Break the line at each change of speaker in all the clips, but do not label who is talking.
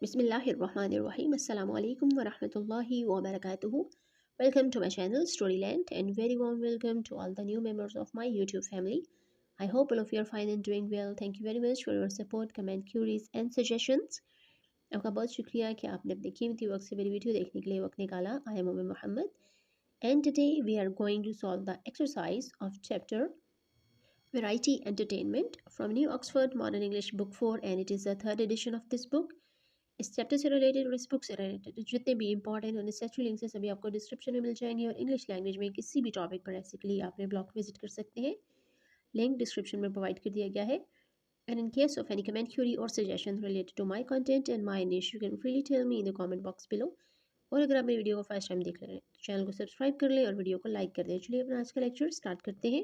Bismillahirrahmanirrahim. Assalamu alaikum wa rahmatullahi wa barakatuhu. Welcome to my channel Storyland and very warm welcome to all the new members of my YouTube family. I hope all of you are fine and doing well. Thank you very much for your support, comment, queries and suggestions. आपका बहुत शुक्रिया कि आपने अपने कीमती वक्त से मेरी वीडियो देखने के लिए वक्त निकाला. I am Umm Muhammad and today we are going to solve the exercise of chapter Variety Entertainment from New Oxford Modern English Book 4 and it is the third edition of this book. इस chapter से related और इस book से related जितने भी important और necessary links हैं सभी आपको डिस्क्रिप्शन में मिल जाएंगे और इंग्लिश लैंग्वेज में किसी भी टॉपिक पर ऐसे के लिए आपने ब्लॉग विजिट कर सकते हैं. लिंक डिस्क्रिप्शन में प्रोवाइड कर दिया गया है. And in case of any comment query और suggestion related to my content and my niche you can freely tell me in the comment box below. और अगर आप मेरी वीडियो को फर्स्ट टाइम देख रहे हैं तो चैनल को सब्सक्राइब कर लें और वीडियो को लाइक कर दें. चलिए अपना आज का लेक्चर स्टार्ट करते हैं.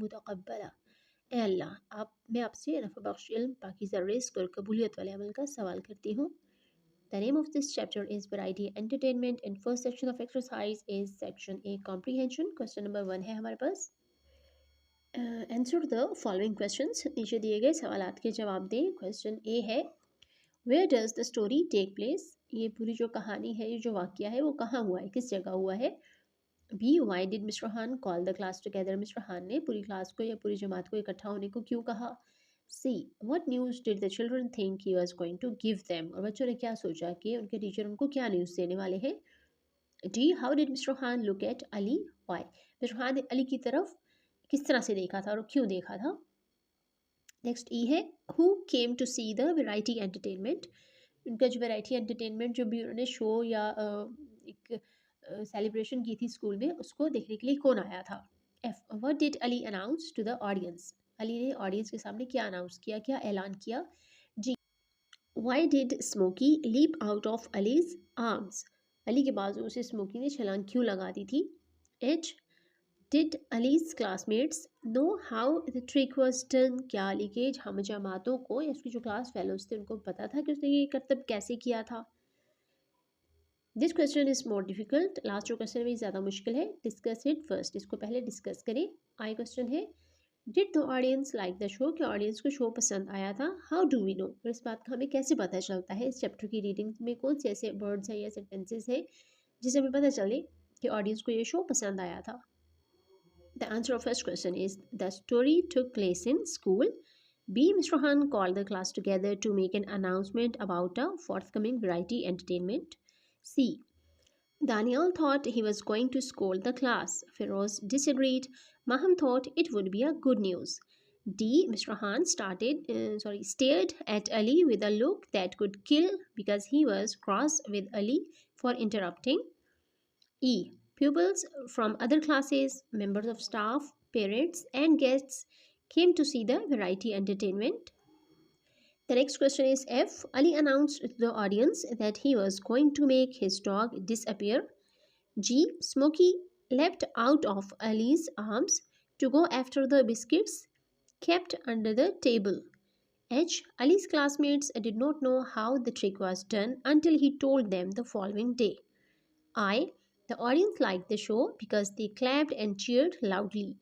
मुतक़ब्बला. ए अल्लाह मैं आपसे नफ़ा बख्श इल्म पाकीज़ा रिज़्क़ और कबूलियत वाले अमल का सवाल करती हूँ. The name of this chapter is Variety Entertainment and first section of exercise is section A comprehension. Question number 1 है हमारे पास. Answer the following questions. नीचे दिए गए सवालात के जवाब दें. Question A है Where does the story take place? ये पूरी जो कहानी है, ये जो वाक़या है वो कहाँ हुआ है, किस जगह हुआ है. B. Why did Mr. Han call the class together? Mr. Han ने पूरी क्लास को या पूरी जमात को इकट्ठा होने को क्यों कहा. C. What news did the children think he was going to give them? और बच्चों ने क्या सोचा कि उनके टीचर उनको क्या न्यूज़ देने वाले हैं. D. How did Mr. Han look at Ali? Why? Mr. Han ने अली की तरफ किस तरह से देखा था और क्यों देखा था. नेक्स्ट ई है who came to see the variety entertainment. उनका जो वेराइटी एंटरटेनमेंट जो भी उन्होंने शो या एक सेलिब्रेशन की थी स्कूल में उसको देखने के लिए कौन आया था. F what did Ali announce to the audience. Ali ने ऑडियंस के सामने क्या अनाउंस किया, क्या ऐलान किया. जी why did Smokey leap out of Ali's arms. Ali के बाजू से स्मोकी ने छलांग क्यों लगा दी थी. H Did Ali's classmates know how the trick was done? क्या अली के हम जमातों को या उसकी जो क्लास फेलोज थे उनको पता था कि उसने ये करतब कैसे किया था. This question is more difficult. Last जो क्वेश्चन है ज़्यादा मुश्किल है. Discuss it first. इसको पहले डिस्कस करें. आई क्वेश्चन है did the audience like the show. कि ऑडियंस को शो पसंद आया था. How do we know. इस बात का हमें कैसे पता चलता है. इस चैप्टर की रीडिंग में कौन से ऐसे वर्ड्स हैं या सेंटेंसेस हैं जिससे हमें पता चले कि ऑडियंस को ये शो पसंद आया था. The answer of first question is the story took place in school. B. Mr. Han called the class together to make an announcement about a forthcoming variety entertainment. C. Daniel thought he was going to scold the class. Feroz disagreed. Maham thought it would be a good news. D. Mr. Han stared at Ali with a look that could kill because he was cross with Ali for interrupting. E. Pupils from other classes, members of staff, parents and guests came to see the variety entertainment. The next question is F. Ali announced to the audience that he was going to make his dog disappear. G. Smokey leapt out of Ali's arms to go after the biscuits kept under the table. H. Ali's classmates did not know how the trick was done until he told them the following day. I. The audience liked the show because they clapped and cheered loudly.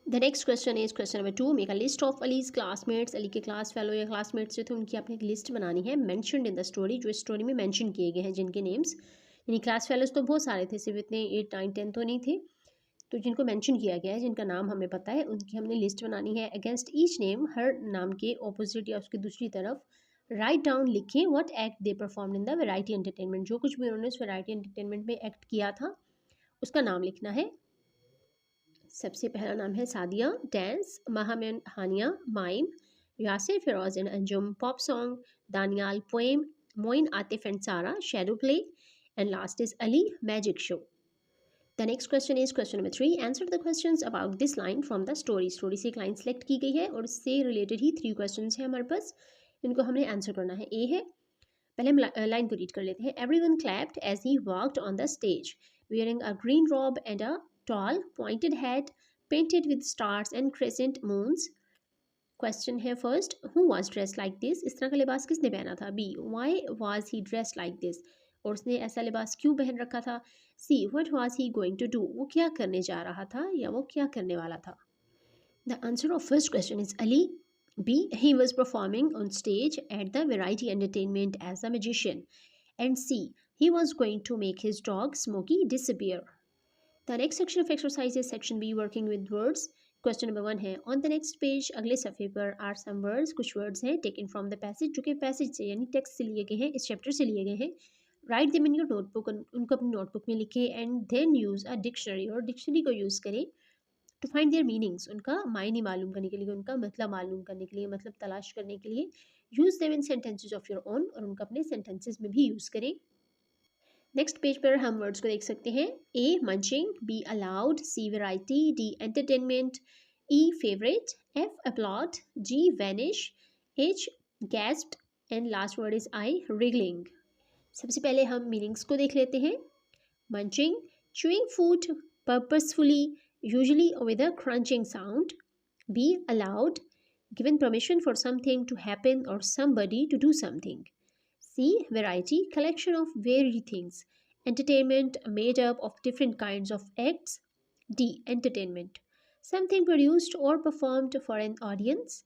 The next question is question number 2. Make a list of Ali's classmates. Ali के class fellow या classmates जो थे उनकी आपने एक list बनानी है. Mentioned in the story. जो इस स्टोरी में मेंशन किए गए हैं जिनके नेम्स. यानी क्लास फेलोज तो बहुत सारे थे, सिर्फ इतने 8, 9, 10 तो नहीं थे. तो जिनको मेंशन किया गया है, जिनका नाम हमें पता है, उनकी हमने लिस्ट बनानी है. अगेंस्ट ईच नेम, हर नाम के ऑपोजिट या उसकी दूसरी तरफ राइट डाउन लिखें what act they perform in the variety entertainment. जो कुछ भी उन्होंने उस वेराइटी एंटरटेनमेंट में एक्ट किया था उसका नाम लिखना है. सबसे पहला नाम है Sadia dance, Maham and Hania mime, Yasir Firoz and Anjum pop song, Daniyal poem, Moin Atif and Sara shadow play and last is Ali magic show. The next question is question number 3. Answer the questions about this line from the story. Story से एक line select की गई है और इससे related ही 3 questions हैं हमारे पास. इनको हमने आंसर करना है. ए है, पहले हम लाइन को रीड कर लेते हैं. Everyone clapped as he walked on the stage wearing a green robe and a tall pointed hat painted with stars and crescent moons. Question है first, who was dressed like this? इस तरह का लिबास किसने पहना था. B. Why was he dressed like this? और उसने ऐसा लिबास क्यों पहन रखा था? C what was he going to do, वो क्या करने जा रहा था या वो क्या करने वाला था? The answer of first question is Ali. B he was performing on stage at the variety entertainment as a magician. And C he was going to make his dog Smokey disappear. The next section of exercise is section B, working with words. Question number 1 है on the next page, अगले सफ़े पर are some words, कुछ words हैं taken from the passage, जो कि passage से यानी text से लिए गए हैं, इस चैप्टर से लिए गए हैं. Write them in your notebook, उनको अपनी नोटबुक में लिखें. And then use a dictionary, और डिक्शनरी को यूज़ करें टू फाइंड देयर मीनिंग्स, उनका मायने मालूम करने के लिए, उनका मतलब मालूम करने के लिए, मतलब तलाश करने के लिए. Use them in sentences of your own, और उनका अपने सेंटेंसेज में भी यूज़ करें. नेक्स्ट पेज पर हम वर्ड्स को देख सकते हैं. A munching, B aloud, C variety, D entertainment, E favourite, F upload, G vanish, H gasped, and last word is I wriggling. सबसे पहले हम मीनिंग्स को देख लेते हैं. Munching, chewing food purposefully, usually with a crunching sound. B allowed, given permission for something to happen or somebody to do something. C variety, collection of varied things. Entertainment made up of different kinds of acts. D entertainment, something produced or performed for an audience.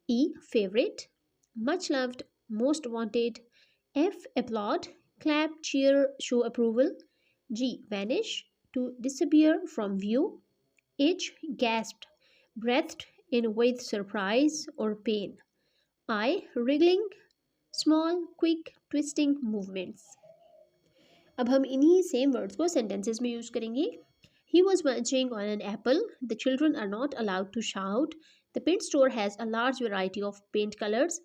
E favorite, much loved, most wanted. F applaud, clap, cheer, show approval. G vanish, to disappear from view. H gasped, breathed in with surprise or pain. I wriggling, small quick twisting movements. अब हम इन्हीं same words को sentences में use करेंगे. He was munching on an apple. The children are not allowed to shout. The paint store has a large variety of paint colors.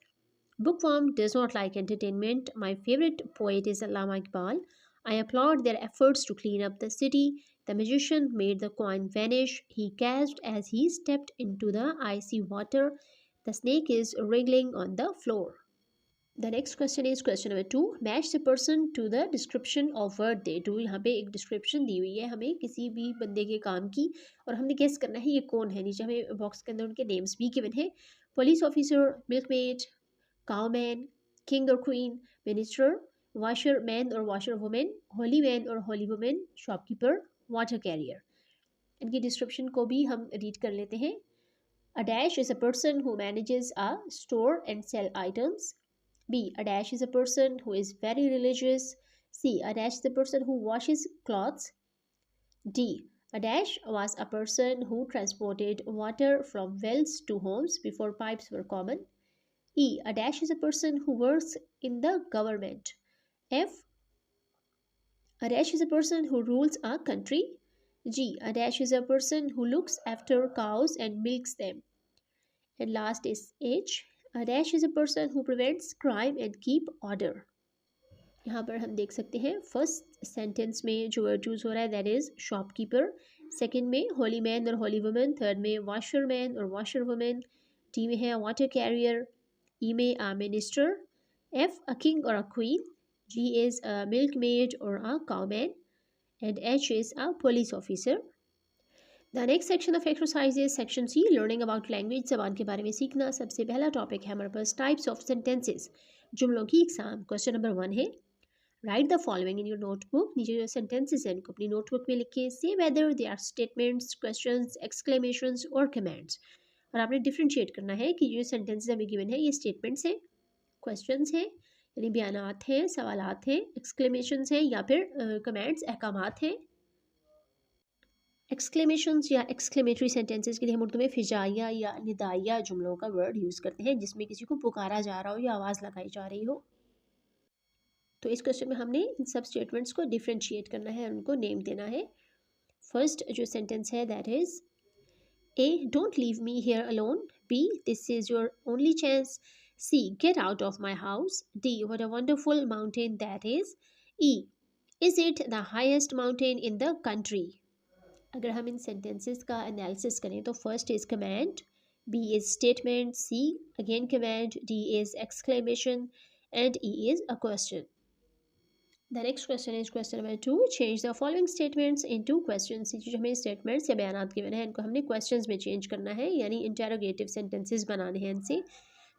Bookworm does not like entertainment. My favorite poet is Allama Iqbal. I applaud their efforts to clean up the city. The magician made the coin vanish. He gasped as he stepped into the icy water. The snake is wriggling on the floor. The next question is question number 2. Match the person to the description of what they do. यहाँ पे एक description दी हुई है हमें किसी भी बंदे के काम की, और हमने गेस करना है ये कौन है. नीचे हमें बॉक्स के अंदर उनके नेम्स भी गिवन है. Police officer, milkmaid, cowman, king or queen, minister, washerman or washerwoman, holy man or holy woman, shopkeeper, water carrier. इनकी डिस्क्रिप्शन को भी हम रीड कर लेते हैं. A dash is a person who manages a store and sell items. B. A dash is a person who is very religious. C. A dash is a person who washes clothes. D. A dash was a person who transported water from wells to homes before pipes were common. E. A dash is a person who works in the government. F. A dash is a person who rules a country. G. A dash is a person who looks after cows and milks them. And last is H. A dash is a person who prevents crime and keep order. यहाँ पर हम देख सकते हैं first sentence में जो word use हो रहा है दैट इज शॉपकीपर. सेकंड में होली मैन और होली वुमन. थर्ड में वॉशर मैन और वॉशर वुमन. डी में है वाटर कैरियर. E में a minister. F a king or a queen. G is a milkmaid or a cowman. And H is a police officer. The next section of exercise is section C, learning about language. ज़बान के बारे में सीखना. सबसे पहला topic है हमारे पास types of sentences, जुमलों की इकसाम. क्वेश्चन नंबर 1 है right the following in your notebook. नीचे जो सेंटेंसेस हैं उनको अपनी नोटबुक में लिखें. Say whether they are statements, questions, exclamations और कमेंट्स. और आपने डिफ्रेंशिएट करना है कि जो सेंटेंसेस हमें गिवन है ये स्टेटमेंट्स हैं, क्वेश्चंस हैं यानी बयानात हैं, सवालात हैं, एक्सक्लेमेशंस हैं या फिर कमेंट्स, अहकामात हैं. एक्सक्लेमेशंस या एक्सक्लेमेटरी सेंटेंसेस के लिए हम उर्दू में फिजाइया या निदाइया जुमलों का वर्ड यूज़ करते हैं जिसमें किसी को पुकारा जा रहा हो या आवाज़ लगाई जा रही हो. तो इस क्वेश्चन में हमने इन सब स्टेटमेंट्स को डिफ्रेंशिएट करना है, उनको नेम देना है. फर्स्ट जो सेंटेंस है that is A don't leave me here alone. B this is your only chance. C get out of my house. D what a wonderful mountain that is. E is it the highest mountain in the country. अगर हम इन sentences का analysis करें तो first is comment, B is statement, C again comment, D is exclamation and E is a question. The next question is question number 2. Change the following statements into questions. जो हमें statements या बयानात given है इनको हमने questions में change करना है यानी इंटरोगेटिव सेंटेंसेस बनाने हैं इनसे.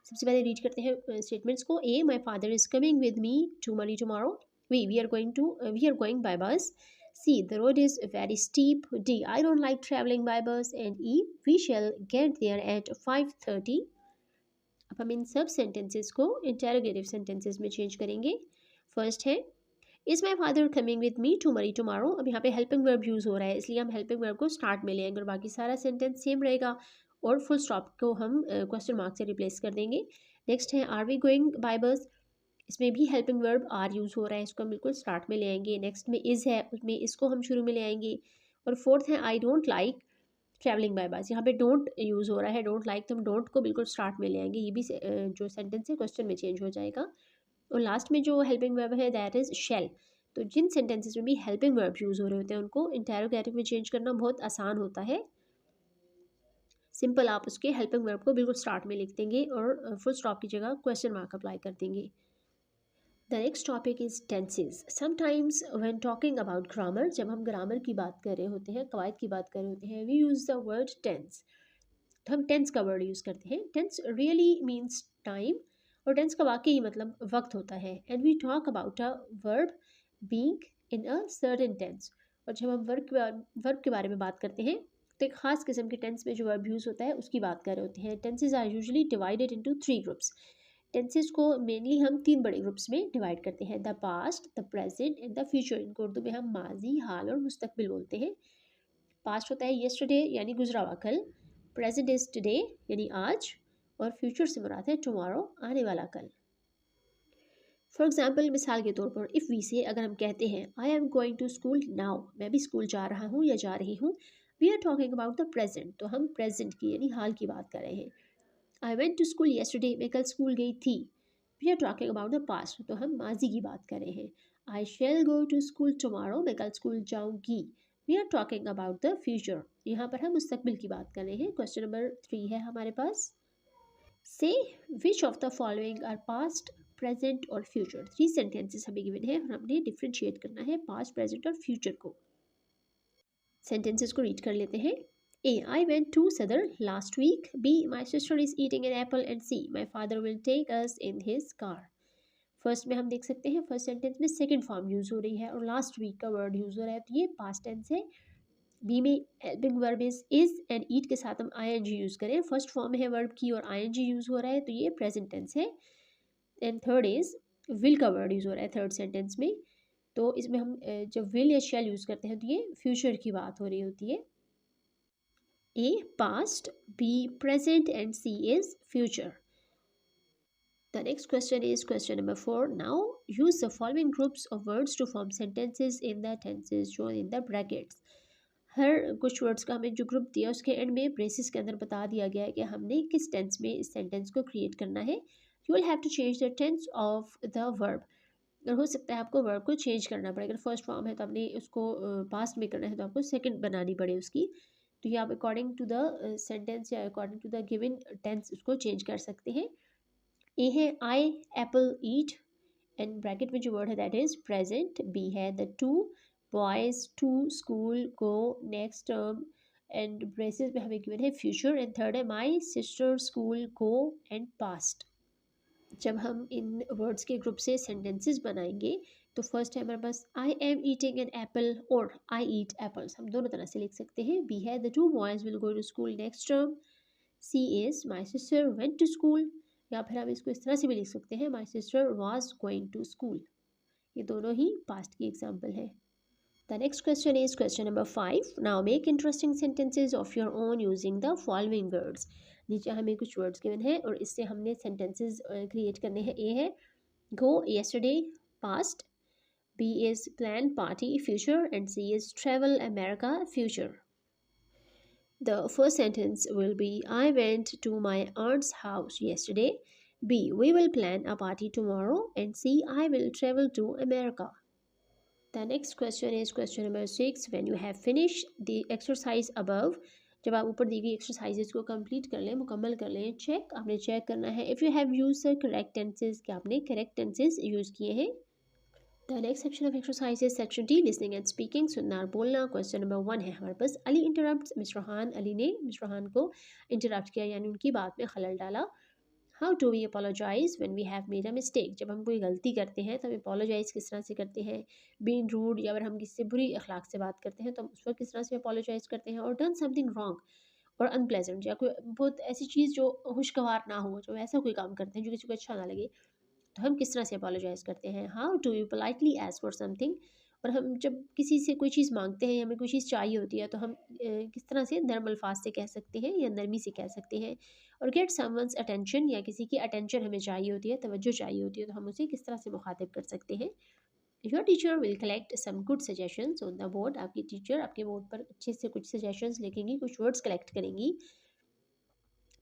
सबसे पहले रीड करते हैं स्टेटमेंट्स को. A my father is coming with me to money tomorrow. We are going by bus. C, the road is very steep. D, I don't like traveling by bus. And E, we shall get there at 5:30. अब हम इन सब sentences को interrogative sentences में change करेंगे. First है, is my father coming with me to Murree tomorrow. अब यहाँ पे हेल्पिंग वर्ब यूज़ हो रहा है, इसलिए हम हेल्पिंग वर्ब को स्टार्ट में ले आएंगे और बाकी सारा सेंटेंस सेम रहेगा और फुल स्टॉप को हम क्वेश्चन मार्क से रिप्लेस कर देंगे. नेक्स्ट है, आर वी गोइंग बाय बस. इसमें भी हेल्पिंग वर्ब आर यूज़ हो रहा है, इसको हम बिल्कुल स्टार्ट में ले आएंगे. नेक्स्ट में इज़ है, उसमें इसको हम शुरू में ले आएंगे. और फोर्थ है, I don't like travelling by बस. यहाँ पे डोंट यूज़ हो रहा है, डोंट लाइक, तो हम डोंट को बिल्कुल स्टार्ट में ले आएंगे. ये भी जो सेंटेंस है क्वेश्चन में चेंज हो जाएगा. और लास्ट में जो हेल्पिंग वर्ब है दैट इज़ शेल. तो जिन सेंटेंसेस में भी हेल्पिंग वर्ब यूज़ हो रहे होते हैं उनको इंटेरोगेटिव में चेंज करना बहुत आसान होता है. सिंपल आप उसके हेल्पिंग वर्ब को बिल्कुल स्टार्ट में लिख देंगे और फुल स्टॉप की जगह क्वेश्चन मार्क अप्लाई कर देंगे. The next topic is tenses. Sometimes when talking about grammar, जब हम ग्रामर की बात कर रहे होते हैं, कवायद की बात कर रहे होते हैं, we use the word tense. तो हम टेंस का वर्ड यूज़ करते हैं. टेंस रियली मीन्स टाइम, और टेंस का वाकई ही मतलब वक्त होता है. And we talk about a verb being in a certain tense. और जब हम वर्ब के बारे में बात करते हैं तो एक खास किस्म के टेंस में जो वर्ब यूज़ होता है उसकी बात कर रहे होते हैं. Tenses are usually divided into 3 groups. Tenses को मेनली हम 3 बड़े ग्रुप्स में डिवाइड करते हैं, the past, the present and the future. इनको उर्दू में हम माजी, हाल और मुस्तकबिल बोलते हैं. पास्ट होता है येस्टरडे यानी गुजरा हुआ कल, प्रेजेंट इज टुडे यानी आज, और फ्यूचर से मुराद है टुमारो आने वाला कल. फॉर एग्जाम्पल, मिसाल के तौर पर, इफ़ वी से अगर हम कहते हैं I am going to school now, मैं भी स्कूल जा रहा हूँ या जा रही हूँ, we are talking about the present. तो हम प्रेजेंट की यानी हाल की बात कर रहे हैं. I went to school yesterday, मैं कल स्कूल गई थी, we are talking about the past. तो हम माजी की बात कर रहे हैं. I shall go to school tomorrow, मैं कल स्कूल जाऊँगी, we are talking about the future. यहाँ पर हम मुस्तकबिल की बात कर रहे हैं. क्वेश्चन नंबर 3 है हमारे पास. Say which of the following are past, present और फ्यूचर. 3 सेंटेंसेस हमें गिवन है और हमने डिफ्रेंशिएट करना है पास्ट, प्रेजेंट और फ्यूचर को. सेंटेंसेस को रीड कर लेते हैं. A, I went to Sadar last week. B, my sister is eating an apple. And C, my father will take us in his car. First में हम देख सकते हैं फर्स्ट सेंटेंस में सेकंड फॉर्म यूज़ हो रही है और लास्ट वीक का वर्ड यूज़ हो रहा है, तो ये पास्ट टेंस है. बी में helping verb is and eat के साथ हम आईएनजी यूज़ करें, फर्स्ट फॉर्म है वर्ब की और आईएनजी यूज़ हो रहा है, तो ये प्रेजेंट टेंस है. एंड थर्ड इज विल का वर्ड यूज़ हो रहा है थर्ड सेंटेंस में, तो इसमें हम जब विल या शैल यूज़ करते हैं तो ये फ्यूचर की बात हो रही होती है. A, past, B, present and C is future. The next question is question number 4. Now use the following groups of words to form sentences in the tenses shown in the brackets. हर कुछ words का हमें जो group दिया उसके and में braces के अंदर बता दिया गया है कि हमने किस टेंस में इस सेंटेंस को क्रिएट करना है. You will have to change the tense of the verb. और हो सकता है आपको वर्ब को चेंज करना पड़े. अगर फर्स्ट फॉर्म है तो आपने उसको पास्ट में करना है तो आपको सेकंड बनानी पड़े उसकी, तो ये आप अकॉर्डिंग टू द सेंटेंस या according to the given tense उसको चेंज कर सकते हैं. ए है I apple eat and bracket में जो वर्ड है दैट इज प्रेजेंट. बी है the two boys to school go next term and braces में हमें गिवन है फ्यूचर. एंड थर्ड है my sister school go and past. जब हम इन वर्ड्स के ग्रुप से सेंटेंसेस बनाएंगे तो फर्स्ट है हमारे पास I am eating an apple और आई ईट एप्पल्स, हम दोनों तरह से लिख सकते हैं. बी है the two boys will go to school next term. C is my sister went to school, या फिर हम इसको इस तरह से भी लिख सकते हैं my sister was going to school. ये दोनों ही पास्ट की एग्जाम्पल है. The next question is question number 5. Now make interesting sentences of your own using the following words. नीचे हमें कुछ वर्ड्स गिवन है और इससे हमने सेंटेंसेस क्रिएट करने हैं. ए है go yesterday past, B is plan party future and C is travel America future. The first sentence will be I went to my aunt's house yesterday. B, we will plan a party tomorrow and C, I will travel to America. The next question is question number 6. When you have finished the exercise above, जब आप ऊपर दी गई exercises को complete कर लें, मुकम्मल कर लें, चेक आपने चेक करना है if you have use the correct tenses, कि आपने करेक्ट टेंसेज यूज़ किए हैं. The next section of exercises section D listening and speaking, सुनना और बोलना. क्वेश्चन नंबर 1 है हमारे पास अली इंटरप्ट मिस्टर हान. अली ने मिस्टर हान को इंटरप्ट किया यानी उनकी बात में खलल डाला. How do we apologise when we have made a mistake, जब हम कोई गलती करते हैं तो हम अपोलोजाइज़ किस तरह से करते हैं। बीइंग रूड, या अगर हम किसी से बुरी अखलाक से बात करते हैं तो हम उस वक्त किस तरह से अपोलोजाइज़ करते हैं। और डन समथिंग रॉन्ग और अनप्लेजेंट, या कोई बहुत ऐसी चीज़ जो खुशगवार ना हो, जो ऐसा कोई काम करते हैं जो किसी को अच्छा ना लगे, तो हम किस तरह से अपोलोजाइज़ करते हैं। How do you politely ask for something, और हम जब किसी से कोई चीज़ मांगते हैं या हमें कोई चीज़ चाहिए होती है तो हम किस तरह से नर्म अल्फाज से कह सकते हैं या नरमी से कह सकते हैं। और गेट समवंस अटेंशन, या किसी की अटेंशन हमें चाहिए होती है, तवज्जो चाहिए होती है, तो हम उसे किस तरह से मुखातिब कर सकते हैं। Your teacher will collect some good suggestions on the board, आपकी टीचर आपके बोर्ड पर अच्छे से कुछ सजेशंस लिखेंगी, कुछ वर्ड्स कलेक्ट करेंगी।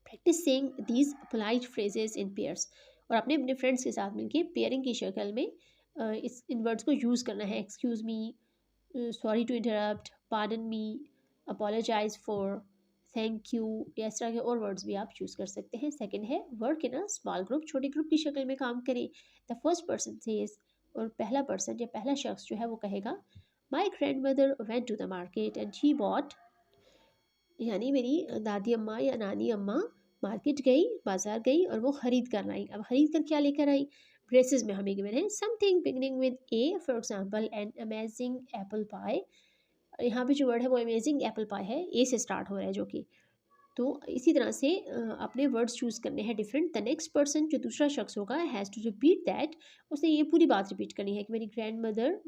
Practise saying these polite phrases in pairs, और अपने अपने फ्रेंड्स के साथ मिलके पेयरिंग की शक्ल में इस इन वर्ड्स को यूज़ करना है। Excuse me, sorry to interrupt, pardon me, apologise for, thank you, या इस तरह के और वर्ड्स भी आप चूज़ कर सकते हैं। सेकंड है work in a small group, छोटे ग्रुप की शक्ल में काम करें। द फर्स्ट पर्सन सेज, और पहला पर्सन या पहला शख्स जो है वो कहेगा, my grandmother went to the market and she bought, यानी मेरी दादी अम्मा या नानी अम्मा मार्केट गई, बाजार गई और वो ख़रीद कर आई। अब ख़रीद कर क्या लेकर आई। ड्रेसेस में हमें गिवन है something beginning with A, for example an amazing apple pie. यहाँ पे जो वर्ड है वो अमेजिंग एप्पल पाई है, ए से स्टार्ट हो रहा है जो कि। तो इसी तरह से अपने वर्ड्स चूज़ करने हैं डिफरेंट। द नेक्स्ट पर्सन, जो दूसरा शख्स होगा, हैज़ टू रिपीट दैट, उसने ये पूरी बात रिपीट करनी है कि मेरी ग्रैंड मदर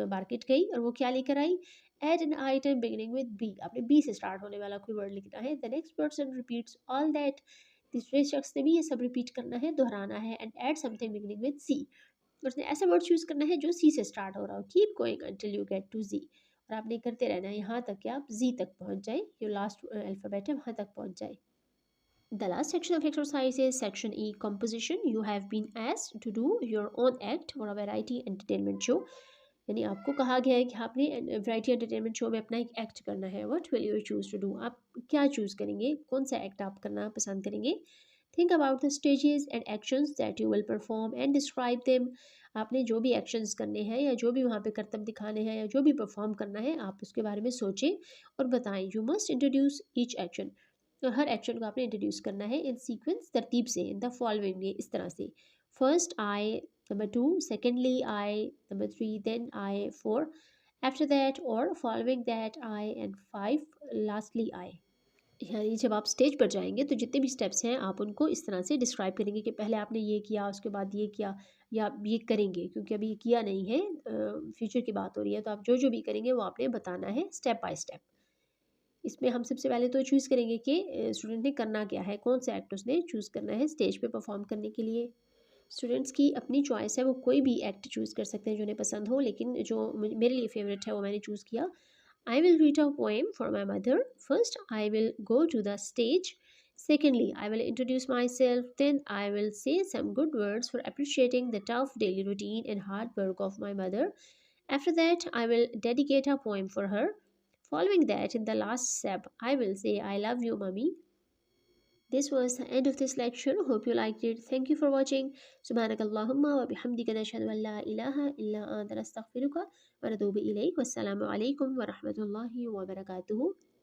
मार्केट गई और वो क्या लेकर आई। Add an item beginning with B, आपने बी से स्टार्ट होने वाला कोई वर्ड लिखना है। The next person repeats all that, तीसरे शख्स ने भी ये सब रिपीट करना है, दोहराना है। And add something beginning with C, उसने ऐसा वर्ड चूज़ करना है जो सी से स्टार्ट हो रहा हो। Keep going until you get to Z, और आपने करते रहना है यहाँ तक कि आप जी तक पहुँच जाए, जो लास्ट अल्फ़ाबेट है वहाँ तक पहुँच जाए। The last section of exercise is section E, composition. You have been asked to do your own act for a variety entertainment show. यानी आपको कहा गया है कि आपने वैरायटी एंटरटेनमेंट शो में अपना एक एक्ट करना है। What will you choose to do, आप क्या चूज़ करेंगे, कौन सा एक्ट आप करना पसंद करेंगे। Think about the stages and actions that you will perform and describe them, आपने जो भी एक्शंस करने हैं या जो भी वहाँ पे करतब दिखाने हैं या जो भी परफॉर्म करना है, आप उसके बारे में सोचें और बताएं। You must introduce each action, तो हर एक्शन को आपने इंट्रोड्यूस करना है इन सीक्वेंस, तरतीब से, इन द फॉलोइंग वे, इस तरह से। First I, number two, secondly I, number three, then I, four, after that और following that I, and five, lastly I. यानी जब आप स्टेज पर जाएंगे तो जितने भी स्टेप्स हैं आप उनको इस तरह से डिस्क्राइब करेंगे कि पहले आपने ये किया, उसके बाद ये किया, या आप ये करेंगे, क्योंकि अभी ये किया नहीं है, फ्यूचर की बात हो रही है, तो आप जो जो भी करेंगे वो आपने बताना है स्टेप बाय स्टेप। इसमें हम सबसे पहले तो चूज़ करेंगे कि स्टूडेंट ने करना क्या है, कौन सा एक्ट उसने चूज़ करना है स्टेज पे परफॉर्म करने के लिए। स्टूडेंट्स की अपनी चॉइस है, वो कोई भी एक्ट चूज़ कर सकते हैं जो उन्हें पसंद हो, लेकिन जो मेरे लिए फेवरेट है वो मैंने चूज़ किया। I will read a poem for my mother. First I will go to the stage, secondly I will introduce myself, then I will say some good words for appreciating the tough daily routine and hard work of my mother. After that I will dedicate a poem for her. Following that, in the last step, I will say, I love you, mommy. This was the end of this lecture. Hope you liked it. Thank you for watching. Subhanakallahumma wa bihamdika nashhadu an la ilaha illa anta nastaghfiruka wa natubu ilayk. Wassalamu alaikum wa rahmatullahi wa barakatuhu.